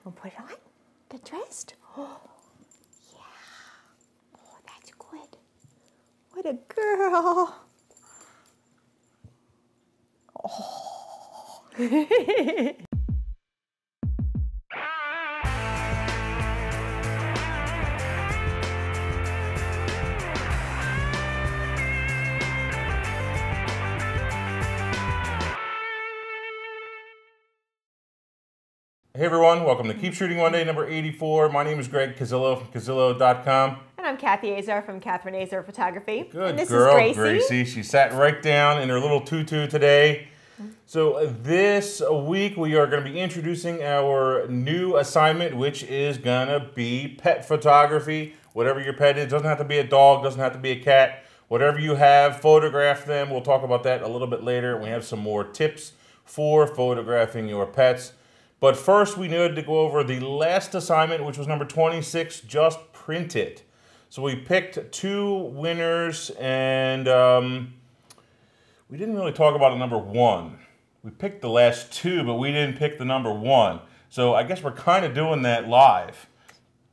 We'll put it on. Get dressed. Oh, yeah. Oh, that's good. What a girl. Oh. Hey everyone, welcome to Keep Shooting One Day, number 84. My name is Greg Cazillo from Cazillo.com. And I'm Kathy Azar from Catherine Azar Photography. Good and this girl, is Gracie. She sat right down in her little tutu today. So this week we are going to be introducing our new assignment, which is going to be pet photography. Whatever your pet is, doesn't have to be a dog, doesn't have to be a cat. Whatever you have, photograph them. We'll talk about that a little bit later. We have some more tips for photographing your pets. But first, we needed to go over the last assignment, which was number 26, just print it. So we picked two winners, and we didn't really talk about a number one. We picked the last two, but we didn't pick the number one. So I guess we're kind of doing that live.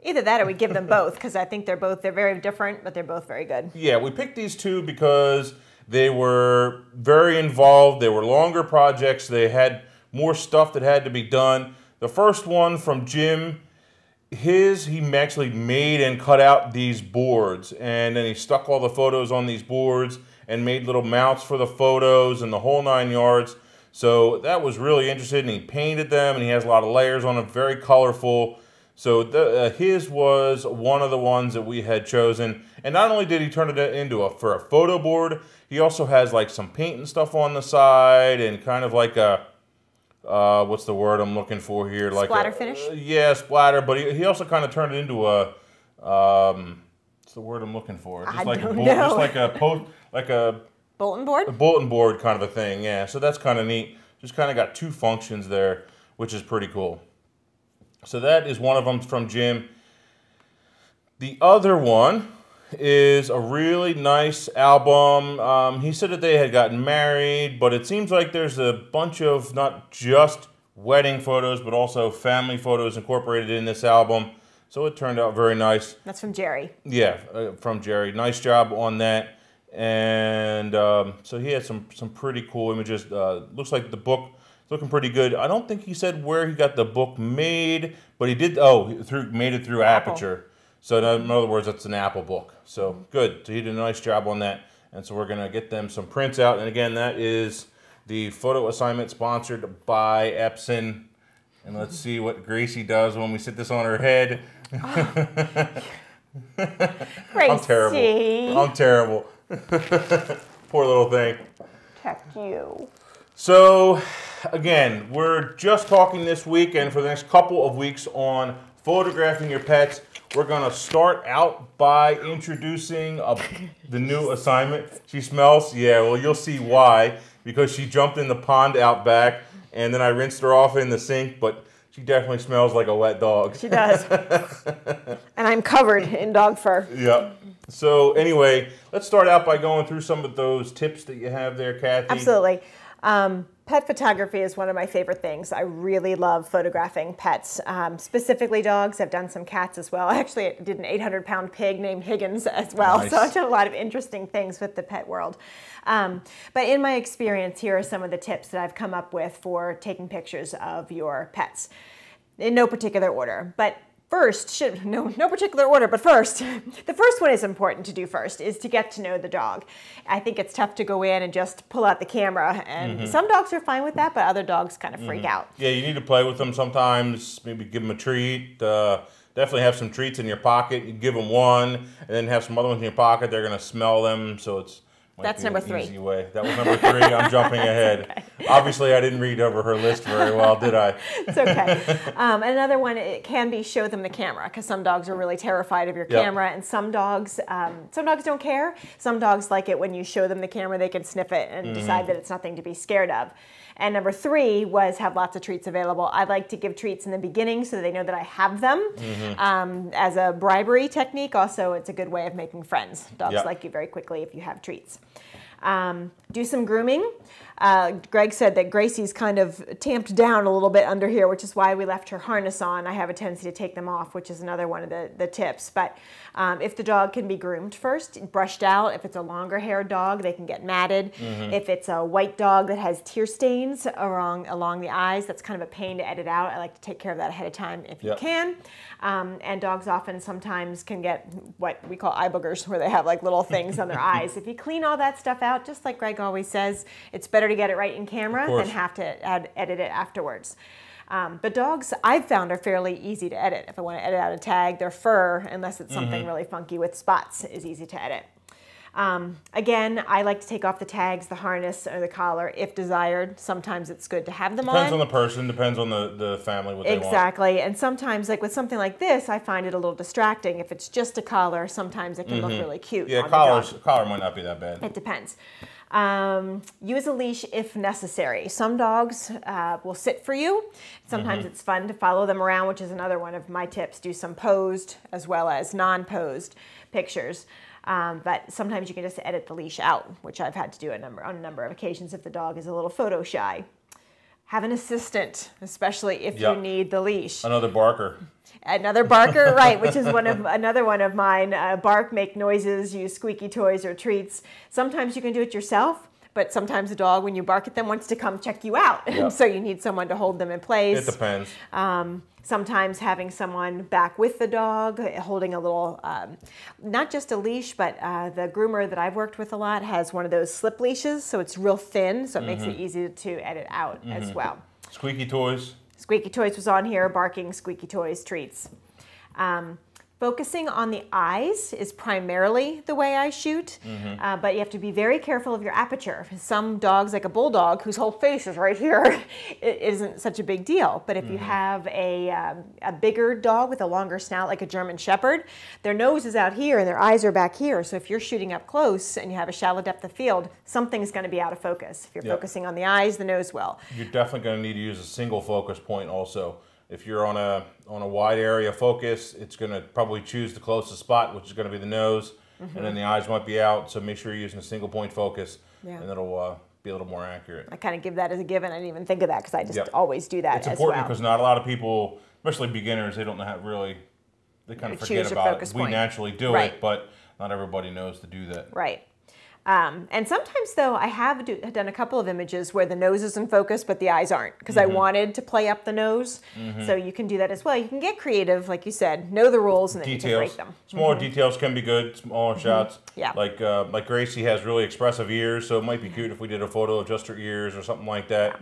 Either that or we give them both, because I think they're very different, but they're both very good. Yeah, we picked these two because they were very involved. They were longer projects. They had more stuff that had to be done. The first one from Jim, he actually made and cut out these boards, and then he stuck all the photos on these boards and made little mounts for the photos and the whole 9 yards. So that was really interesting. And he painted them, and he has a lot of layers on them, very colorful. So his was one of the ones that we had chosen. And not only did he turn it into for a photo board, he also has like some paint and stuff on the side and kind of like a what's the word I'm looking for here? Like splatter finish? Yeah, splatter. But he also kind of turned it into a what's the word I'm looking for? Just like a bulletin board? A bulletin board kind of a thing, yeah. So that's kind of neat. Just kind of got two functions there, which is pretty cool. So that is one of them from Jim. The other one is a really nice album. He said that they had gotten married, but it seems like there's a bunch of not just wedding photos, but also family photos incorporated in this album. So it turned out very nice. That's from Jerry. Yeah, from Jerry. Nice job on that. And so he had some pretty cool images. Looks like the book is looking pretty good. I don't think he said where he got the book made, but he did. Oh, made it through Aperture. So in other words, it's an Apple book. So good. So he did a nice job on that. And so we're going to get them some prints out. And again, that is the photo assignment sponsored by Epson. And let's see what Gracie does when we sit this on her head. Gracie. I'm terrible. I'm terrible. Poor little thing. Protect you. So again, we're just talking this week and for the next couple of weeks on photographing your pets. We're going to start out by introducing the new assignment. She smells? Yeah, well, you'll see why. Because she jumped in the pond out back, and then I rinsed her off in the sink, but she definitely smells like a wet dog. She does. And I'm covered in dog fur. Yep. So anyway, let's start out by going through some of those tips that you have there, Kathy. Absolutely. Pet photography is one of my favorite things. I really love photographing pets, specifically dogs. I've done some cats as well. I actually did an 800-pound pig named Higgins as well. Nice. So I've done a lot of interesting things with the pet world. But in my experience, here are some of the tips that I've come up with for taking pictures of your pets. In no particular order, but first, no particular order, but first, the first one is important to do first, is to get to know the dog. I think it's tough to go in and just pull out the camera, and some dogs are fine with that, but other dogs kind of freak out. Yeah, you need to play with them sometimes, maybe give them a treat. Definitely have some treats in your pocket. You give them one, and then have some other ones in your pocket. They're going to smell them, so it's That's number 3. Easy way. That was number 3. I'm jumping ahead. Okay. Obviously, I didn't read over her list very well, did I? It's okay. Another one, it can be show them the camera, because some dogs are really terrified of your camera, and some dogs don't care. Some dogs like it when you show them the camera, they can sniff it and decide that it's nothing to be scared of. And number 3 was have lots of treats available. I like to give treats in the beginning so they know that I have them. As a bribery technique, also it's a good way of making friends. Dogs like you very quickly if you have treats. Do some grooming. Greg said that Gracie's kind of tamped down a little bit under here, which is why we left her harness on. I have a tendency to take them off, which is another one of the tips. But if the dog can be groomed first, brushed out, if it's a longer haired dog, they can get matted. If it's a white dog that has tear stains along the eyes, that's kind of a pain to edit out. I like to take care of that ahead of time if you can. And dogs often sometimes can get what we call eye boogers, where they have like little things on their eyes. If you clean all that stuff out, just like Greg always says, it's better to get it right in camera than have to edit it afterwards. But dogs, I've found, are fairly easy to edit. If I want to edit out a tag, their fur, unless it's something really funky with spots, is easy to edit. Again, I like to take off the tags, the harness, or the collar if desired. Sometimes it's good to have them on. Depends on the person, depends on the family, what they want. Exactly, and sometimes, like with something like this, I find it a little distracting. If it's just a collar, sometimes it can look really cute. Yeah, collar might not be that bad. It depends. Use a leash if necessary. Some dogs will sit for you. Sometimes it's fun to follow them around, which is another one of my tips. Do some posed as well as non-posed pictures. But sometimes you can just edit the leash out, which I've had to do on a number of occasions if the dog is a little photo shy. Have an assistant, especially if you need the leash. Another barker. Another barker, right, which is another one of mine. Bark, make noises, use squeaky toys or treats. Sometimes you can do it yourself, but sometimes the dog, when you bark at them, wants to come check you out. So you need someone to hold them in place. It depends. Sometimes having someone back with the dog, holding a little, not just a leash, but the groomer that I've worked with a lot has one of those slip leashes, so it's real thin, so it makes it easy to edit out as well. Squeaky toys. Squeaky toys was on here, barking, squeaky toys, treats. Focusing on the eyes is primarily the way I shoot, but you have to be very careful of your aperture. Some dogs, like a bulldog, whose whole face is right here, it isn't such a big deal. But if you have a bigger dog with a longer snout, like a German Shepherd, their nose is out here and their eyes are back here. So if you're shooting up close and you have a shallow depth of field, something's going to be out of focus. If you're focusing on the eyes, the nose will. You're definitely going to need to use a single focus point also. If you're on a wide area focus, it's going to probably choose the closest spot, which is going to be the nose, and then the eyes might be out. So make sure you're using a single point focus, and it'll be a little more accurate. I kind of give that as a given. I didn't even think of that because I just always do that. It's important because not a lot of people, especially beginners, they don't know how really. They kind of forget about it. We naturally do it, but not everybody knows to do that. Right. And sometimes, though, I have done a couple of images where the nose is in focus, but the eyes aren't, because I wanted to play up the nose. So you can do that as well. You can get creative, like you said, know the rules, and then you can break them. Smaller details can be good, smaller shots. Yeah. Like Gracie has really expressive ears, so it might be cute if we did a photo of just her ears or something like that.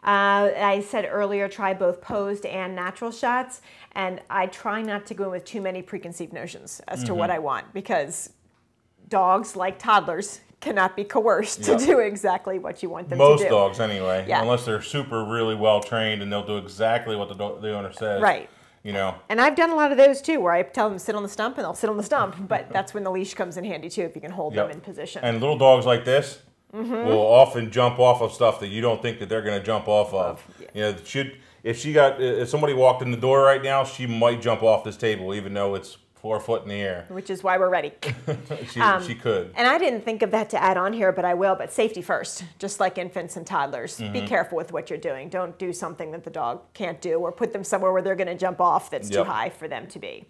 I said earlier, try both posed and natural shots, and I try not to go in with too many preconceived notions as to what I want, because dogs, like toddlers, cannot be coerced to do exactly what you want them to do. Most dogs, anyway, unless they're super really well trained and they'll do exactly what the owner says. Right. You know. And I've done a lot of those too, where I tell them to sit on the stump, and they'll sit on the stump. But that's when the leash comes in handy too, if you can hold them in position. And little dogs like this will often jump off of stuff that you don't think that they're going to jump off of. You know, if somebody walked in the door right now, she might jump off this table, even though it's 4 foot in the air. Which is why we're ready. she could. And I didn't think of that to add on here, but I will. But safety first, just like infants and toddlers. Be careful with what you're doing. Don't do something that the dog can't do, or put them somewhere where they're going to jump off that's too high for them to be.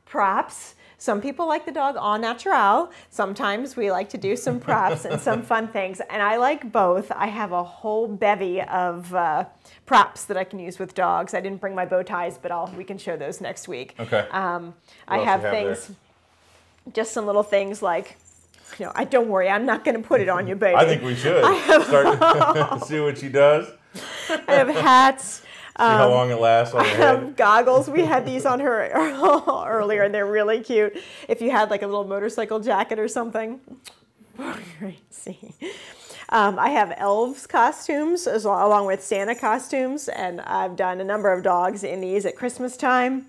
Props. Some people like the dog au naturel. Sometimes we like to do some props and some fun things. And I like both. I have a whole bevy of props that I can use with dogs. I didn't bring my bow ties, but we can show those next week. Okay. I have things, just some little things like, don't worry, I'm not going to put it on you, baby. I think we should start see what she does. I have hats. See how long it lasts on her head. Goggles. We had these on her earlier, and they're really cute. If you had like a little motorcycle jacket or something. See. I have elves costumes along with Santa costumes, and I've done a number of dogs in these at Christmas time.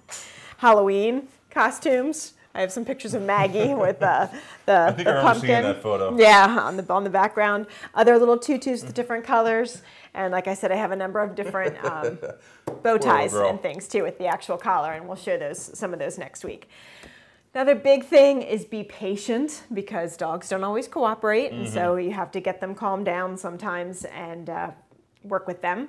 Halloween costumes. I have some pictures of Maggie with the I think the I remember pumpkin. seeing that photo. Yeah, on the background. Other little tutus with different colors. And like I said, I have a number of different bow ties and things too with the actual collar, and we'll show some of those next week. Another big thing is be patient, because dogs don't always cooperate, and so you have to get them calmed down sometimes and work with them.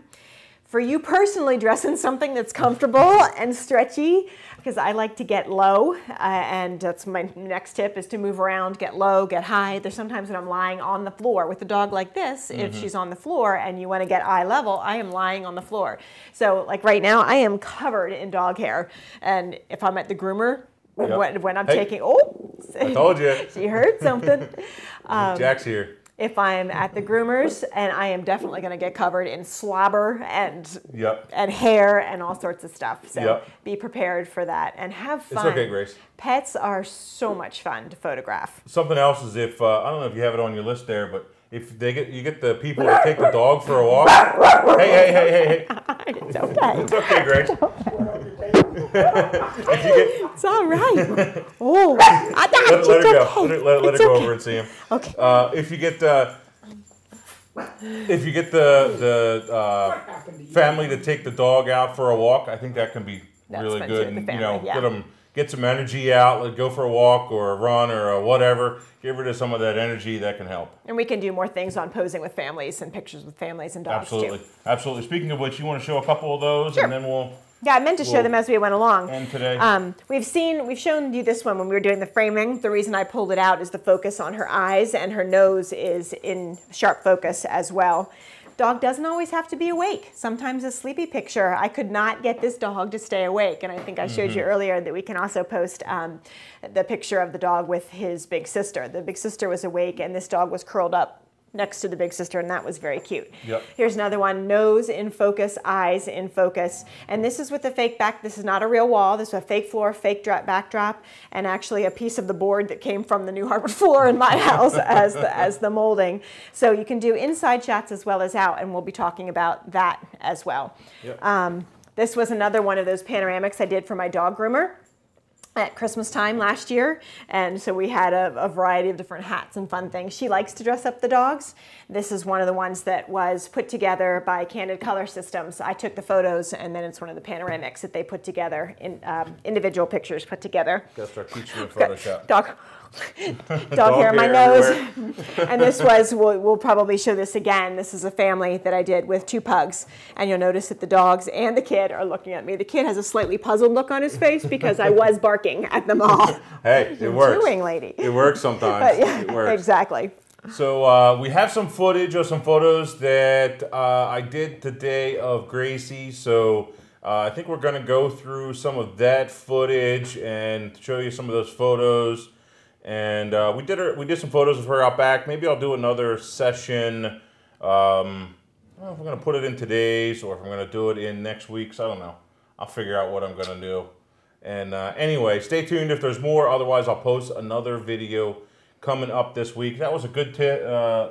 For you personally, dress in something that's comfortable and stretchy, because I like to get low, and that's my next tip, is to move around, get low, get high. There's sometimes when I'm lying on the floor with a dog like this, if she's on the floor and you want to get eye level, I am lying on the floor. So like right now, I am covered in dog hair, and if I'm at the groomer, when I'm taking, I told you. She heard something. Jack's here. If I'm at the groomers, and I am definitely going to get covered in slobber and hair and all sorts of stuff. So be prepared for that and have fun. It's okay, Grace. Pets are so much fun to photograph. Something else is if, I don't know if you have it on your list there, but if you get the people that take the dog for a walk. Hey. It's okay. It's okay, Grace. It's all right. Oh, I got you. Let it go. Let it go over and see him. Okay. If you get the family to take the dog out for a walk, I think that can be really good. And, get some energy out. Go for a walk or a run or a whatever. Get rid of some of that energy. That can help. And we can do more things on posing with families and pictures with families and dogs too. Absolutely. Speaking of which, you want to show a couple of those, and then we'll. Yeah, I meant to show them as we went along. And today. We've shown you this one when we were doing the framing. The reason I pulled it out is the focus on her eyes, and her nose is in sharp focus as well. Dog doesn't always have to be awake. Sometimes a sleepy picture, I could not get this dog to stay awake. And I think I showed you earlier that we can also post the picture of the dog with his big sister. The big sister was awake, and this dog was curled up next to the big sister, and that was very cute. Here's another one, nose in focus, eyes in focus. And this is with the fake back. This is not a real wall. This is a fake floor, fake backdrop, and actually a piece of the board that came from the New Hartford floor in my house as the molding. So you can do inside shots as well as out, and we'll be talking about that as well. This was another one of those panoramics I did for my dog groomer at Christmas time last year, and so we had a variety of different hats and fun things. She likes to dress up the dogs. This is one of the ones that was put together by Candid Color Systems. I took the photos, and then it's one of the panoramics that they put together, in individual pictures put together. Gotta start teaching you Photoshop. Dog hair in my nose. And this was, we'll probably show this again. This is a family that I did with 2 pugs. And you'll notice that the dogs and the kid are looking at me. The kid has a slightly puzzled look on his face because I was barking at them all. Hey, it works. Doing, lady. It works sometimes. It works. Exactly. So we have some footage of some photos that I did today of Gracie. So I think we're going to go through some of that footage and show you some of those photos. And we did some photos of her out back. Maybe I'll do another session. I don't know if I'm going to put it in today's or if I'm going to do it in next week's. I don't know. I'll figure out what I'm going to do. And anyway, stay tuned if there's more. Otherwise, I'll post another video coming up this week. That was a good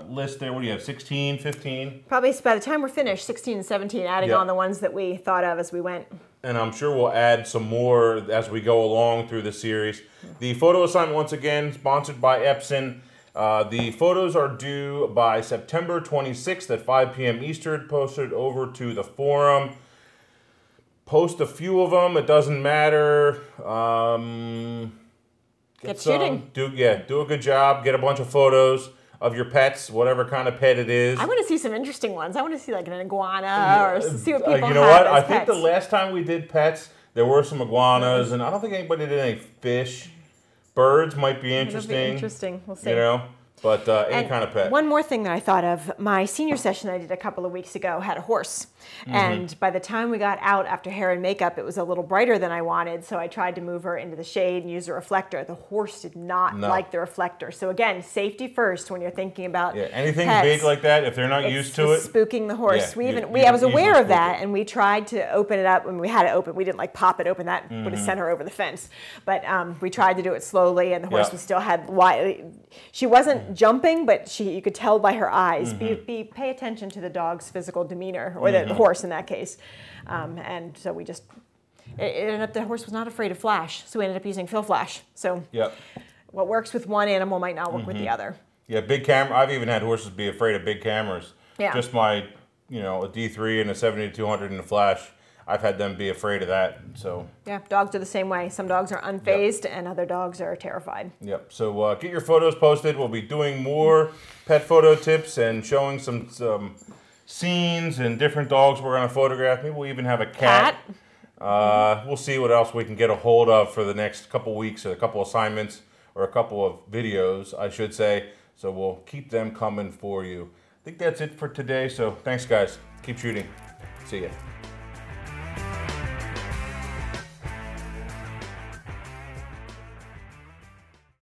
list there. What do you have, 16, 15? Probably by the time we're finished, 16 and 17, adding on the ones that we thought of as we went. And I'm sure we'll add some more as we go along through the series. The photo assignment, once again, sponsored by Epson. The photos are due by September 26th at 5 p.m. Eastern, posted over to the forum. Post a few of them. It doesn't matter. Get shooting. Do a good job. Get a bunch of photos of your pets, whatever kind of pet it is. I want to see some interesting ones. I want to see like an iguana or see what people have. You know what? I pets. think the last time we did pets, there were some iguanas, and I don't think anybody did any fish. Birds might be interesting. It'll be interesting. We'll see. You know, but any kind of pet. One more thing that I thought of, my senior session I did a couple of weeks ago had a horse. And by the time we got out after hair and makeup, it was a little brighter than I wanted, so I tried to move her into the shade and use a reflector. The horse did not like the reflector. So again, safety first when you're thinking about anything pets. Big like that, if they're not used to it. Spooking the horse. I was aware of that, and we tried to open it up when we had it open. We didn't like pop it open. That would have sent her over the fence. But we tried to do it slowly, and the horse was still had she wasn't jumping, but you could tell by her eyes. Pay attention to the dog's physical demeanor, or the horse in that case. And so we just, it ended up, the horse was not afraid of flash, so we ended up using fill flash. So what works with one animal might not work with the other. Yeah, big camera. I've even had horses be afraid of big cameras. Just my, a D3 and a 70-200 in the flash. I've had them be afraid of that. So yeah, dogs are the same way. Some dogs are unfazed, and other dogs are terrified. Yep. So get your photos posted. We'll be doing more pet photo tips and showing some scenes and different dogs we're going to photograph. Maybe we'll even have a cat. We'll see what else we can get a hold of for the next couple weeks, or a couple assignments, or a couple of videos, I should say. So we'll keep them coming for you. I think that's it for today. So thanks, guys. Keep shooting. See ya.